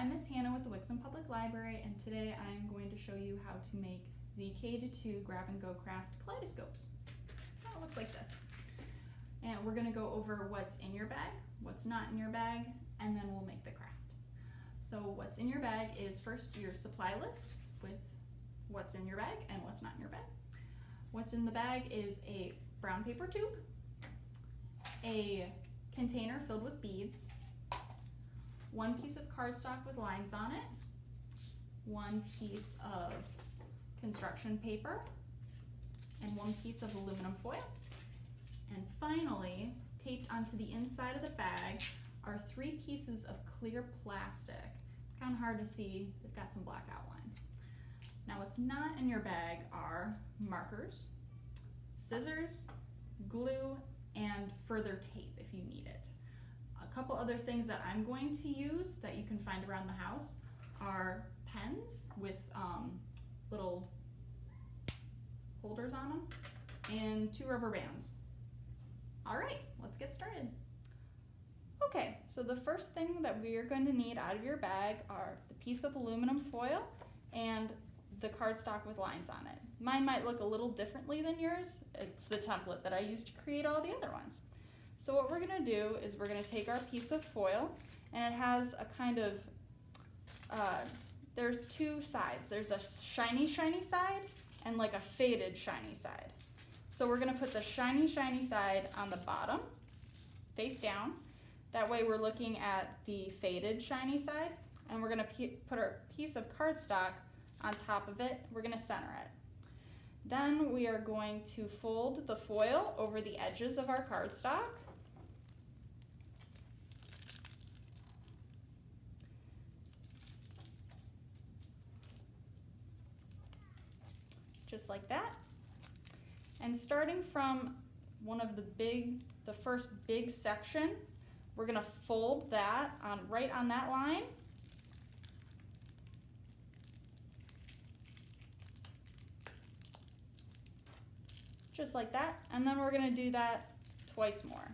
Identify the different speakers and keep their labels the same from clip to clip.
Speaker 1: I'm Miss Hannah with the Wixom Public Library, and today I'm going to show you how to make the K-2 grab-and-go craft kaleidoscopes. Oh, it looks like this. And we're going to go over what's in your bag, what's not in your bag, and then we'll make the craft. So what's in your bag is first your supply list with what's in your bag and what's not in your bag. What's in the bag is a brown paper tube, a container filled with beads, one piece of cardstock with lines on it, one piece of construction paper, and one piece of aluminum foil. And finally, taped onto the inside of the bag are 3 pieces of clear plastic. It's kind of hard to see, they've got some black outlines. Now what's not in your bag are markers, scissors, glue, and further tape if you need it. A couple other things that I'm going to use that you can find around the house are pens with little holders on them and 2 rubber bands. All right, let's get started. Okay, so the first thing that we are going to need out of your bag are the piece of aluminum foil and the cardstock with lines on it. Mine might look a little differently than yours. It's the template that I used to create all the other ones. So what we're gonna do is we're gonna take our piece of foil, and it has a kind of, there's 2 sides. There's a shiny side and like a faded shiny side. So we're gonna put the shiny side on the bottom, face down. That way we're looking at the faded shiny side, and we're gonna put our piece of cardstock on top of it. We're gonna center it. Then we are going to fold the foil over the edges of our cardstock. Just like that. And starting from one of the first big section, we're gonna fold that right on that line. Just like that, and then we're gonna do that twice more,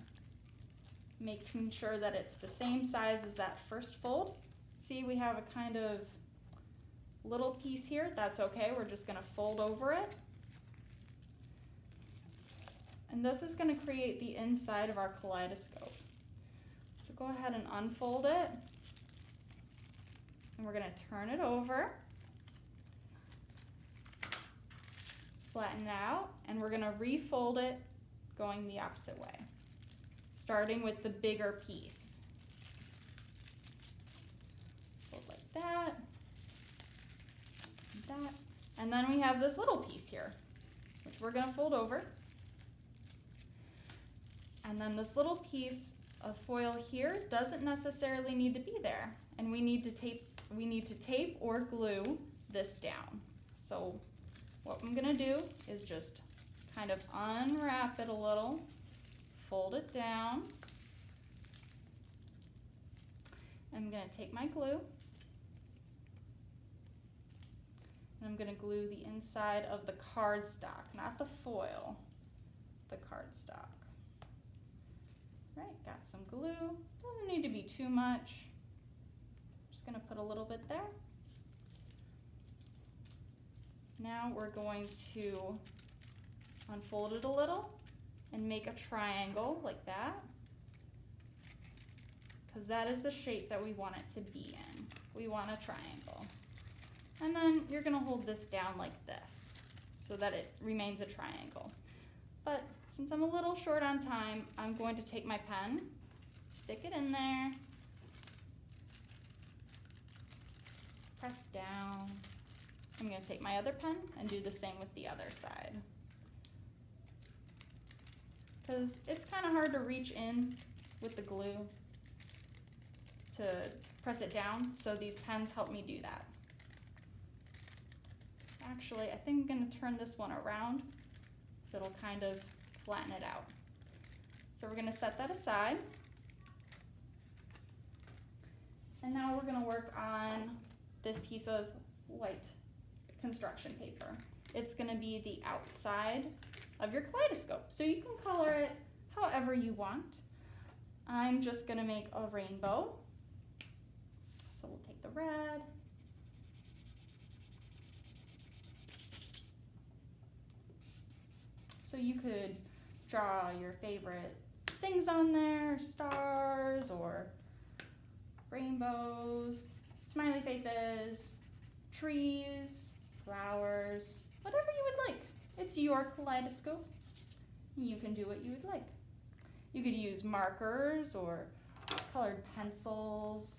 Speaker 1: making sure that it's the same size as that first fold. See, we have a kind of little piece here. That's okay, we're just gonna fold over it. And this is gonna create the inside of our kaleidoscope. So go ahead and unfold it, and we're gonna turn it over. Flatten it out, and we're gonna refold it going the opposite way, starting with the bigger piece. Fold like that, and that, and then we have this little piece here, which we're gonna fold over. And then this little piece of foil here doesn't necessarily need to be there, and we need to tape or glue this down. So what I'm gonna do is just kind of unwrap it a little, fold it down. I'm gonna take my glue, and I'm gonna glue the inside of the cardstock, not the foil, the cardstock. Right, got some glue. Doesn't need to be too much. Just gonna put a little bit there. Now we're going to unfold it a little and make a triangle like that, because that is the shape that we want it to be in. We want a triangle. And then you're gonna hold this down like this so that it remains a triangle. But since I'm a little short on time, I'm going to take my pen, stick it in there, press down. I'm going to take my other pen and do the same with the other side, because it's kind of hard to reach in with the glue to press it down, so these pens help me do that. Actually, I think I'm going to turn this one around so it'll kind of flatten it out. So we're going to set that aside. And now we're going to work on this piece of white construction paper. It's going to be the outside of your kaleidoscope. So you can color it however you want. I'm just going to make a rainbow. So So we'll take the red. So you could draw your favorite things on there, stars or rainbows, smiley faces, trees, flowers, whatever you would like. It's your kaleidoscope. You can do what you would like. You could use markers or colored pencils.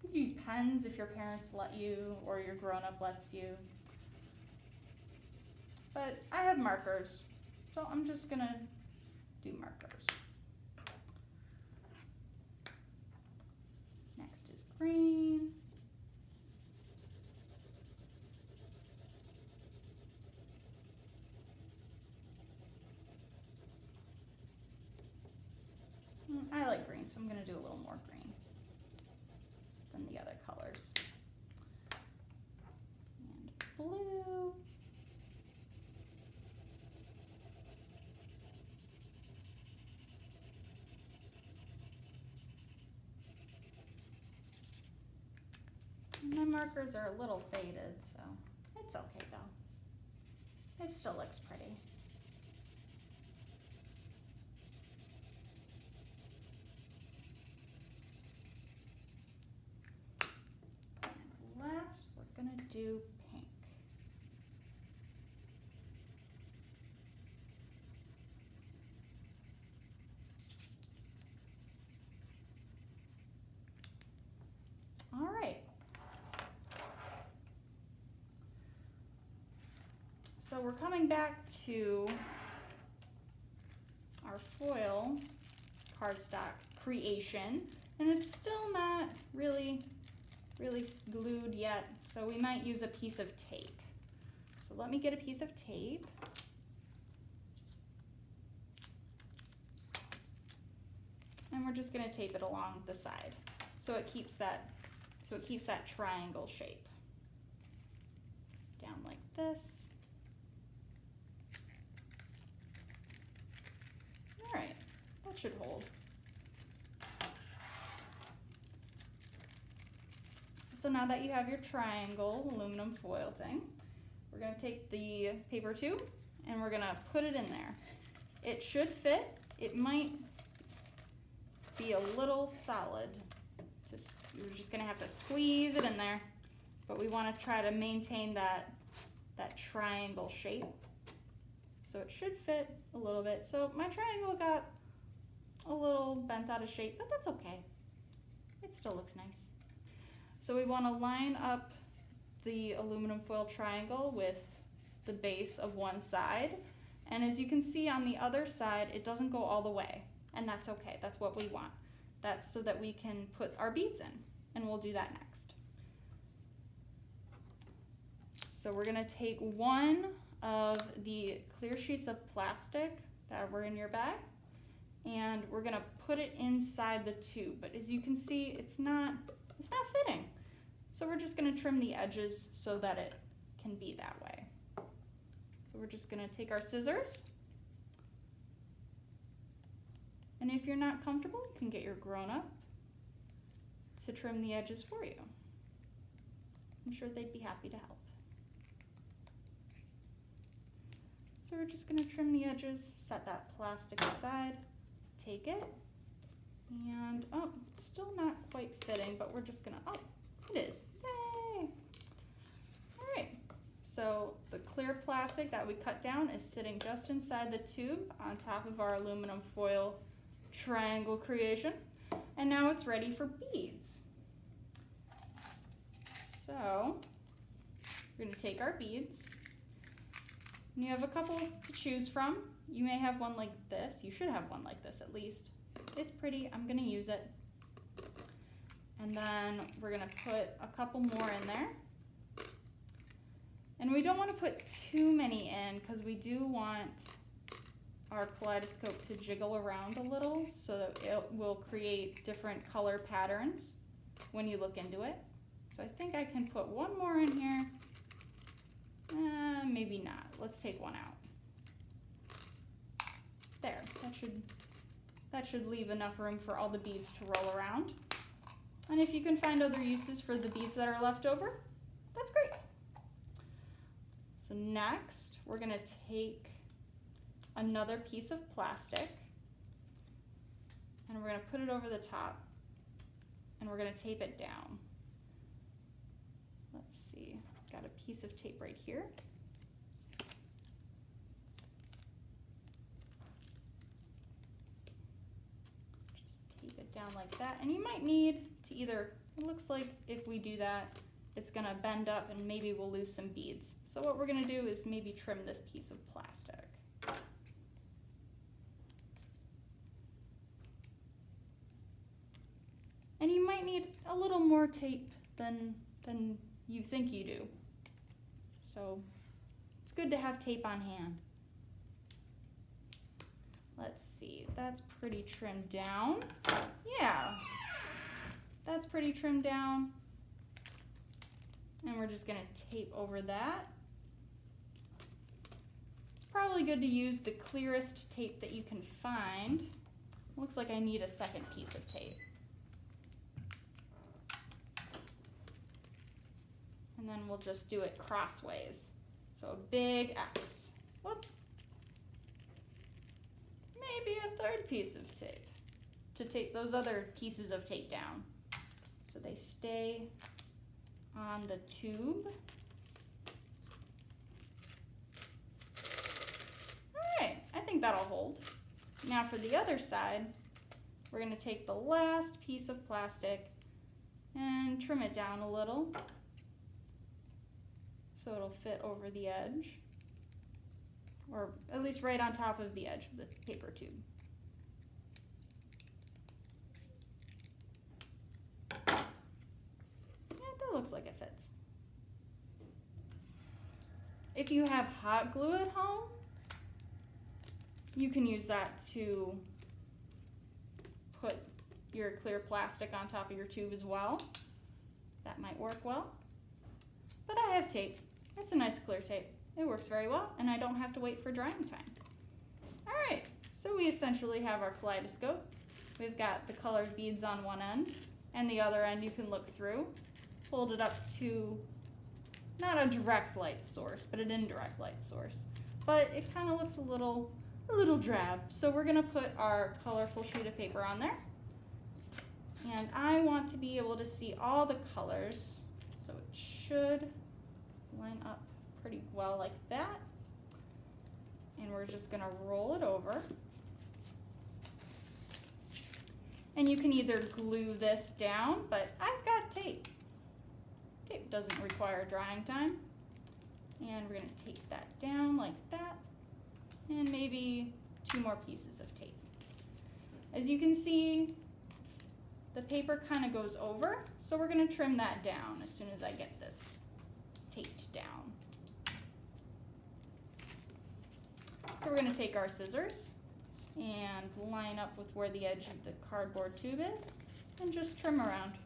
Speaker 1: You could use pens if your parents let you or your grown-up lets you. But I have markers, so I'm just gonna do markers. Next is green. I like green, so I'm going to do a little more green than the other colors. And blue. And my markers are a little faded, so it's okay though. It still looks pretty. We're gonna do pink. All right. So we're coming back to our foil cardstock creation, and it's still not really glued yet, so we might use a piece of tape. So let me get a piece of tape. And we're just going to tape it along the side so it keeps that triangle shape. Down like this. All right, that should hold. So now that you have your triangle aluminum foil thing, we're going to take the paper tube and we're going to put it in there. It should fit. It might be a little solid. You're just going to have to squeeze it in there, but we want to try to maintain that triangle shape. So it should fit a little bit. So my triangle got a little bent out of shape, but that's okay. It still looks nice. So we want to line up the aluminum foil triangle with the base of one side. And as you can see on the other side, it doesn't go all the way. And that's okay. That's what we want. That's so that we can put our beads in. And we'll do that next. So we're going to take one of the clear sheets of plastic that were in your bag, and we're going to put it inside the tube. But as you can see, it's not fitting. So we're just going to trim the edges so that it can be that way. So we're just going to take our scissors. And if you're not comfortable, you can get your grown-up to trim the edges for you. I'm sure they'd be happy to help. So we're just going to trim the edges, set that plastic aside, take it, and oh, it's still not quite fitting, but we're just going to, oh, it is. Yay! All right, so the clear plastic that we cut down is sitting just inside the tube on top of our aluminum foil triangle creation, and now it's ready for beads. So we're going to take our beads, and you have a couple to choose from. You may have one like this. You should have one like this at least. It's pretty. I'm going to use it. And then we're going to put a couple more in there. And we don't want to put too many in because we do want our kaleidoscope to jiggle around a little so that it will create different color patterns when you look into it. So I think I can put one more in here. Maybe not. Let's take one out. There, that should leave enough room for all the beads to roll around. And if you can find other uses for the beads that are left over, that's great. So next, we're gonna take another piece of plastic and we're gonna put it over the top and we're gonna tape it down. Let's see, got a piece of tape right here. Just tape it down like that. And you might need to either, it looks like if we do that, it's gonna bend up and maybe we'll lose some beads. So what we're gonna do is maybe trim this piece of plastic. And you might need a little more tape than you think you do. So it's good to have tape on hand. Let's see, that's pretty trimmed down. Yeah, that's pretty trimmed down. And we're just gonna tape over that. It's probably good to use the clearest tape that you can find. Looks like I need a second piece of tape. And then we'll just do it crossways. So a big X. Whoop. Maybe a third piece of tape to tape those other pieces of tape down so they stay on the tube. All right, I think that'll hold. Now for the other side, we're gonna take the last piece of plastic and trim it down a little so it'll fit over the edge, or at least right on top of the edge of the paper tube. Yeah, that looks like it fits. If you have hot glue at home, you can use that to put your clear plastic on top of your tube as well. That might work well. But I have tape. It's a nice clear tape. It works very well, and I don't have to wait for drying time. All right, so we essentially have our kaleidoscope. We've got the colored beads on one end, and the other end you can look through. Hold it up to not a direct light source, but an indirect light source. But it kind of looks a little drab. So we're gonna put our colorful sheet of paper on there. And I want to be able to see all the colors, so it should line up pretty well like that. And we're just gonna roll it over. And you can either glue this down, but I've got tape. Tape doesn't require drying time. And we're gonna take that down like that. And maybe 2 more pieces of tape. As you can see, the paper kind of goes over, so we're gonna trim that down as soon as I get this taped down. So we're gonna take our scissors and line up with where the edge of the cardboard tube is and just trim around.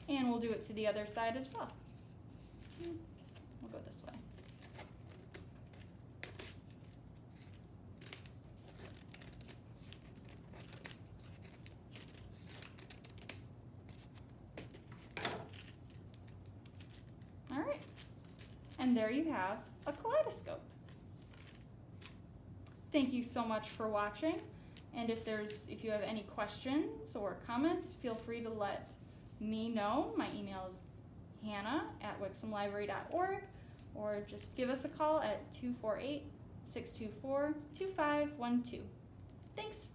Speaker 1: And we'll do it to the other side as well. We'll go this way. All right, and there you have a kaleidoscope. Thank you so much for watching, and if you have any questions or comments, feel free to let me know. My email is hannah@wixomlibrary.org, or just give us a call at 248-624-2512. Thanks.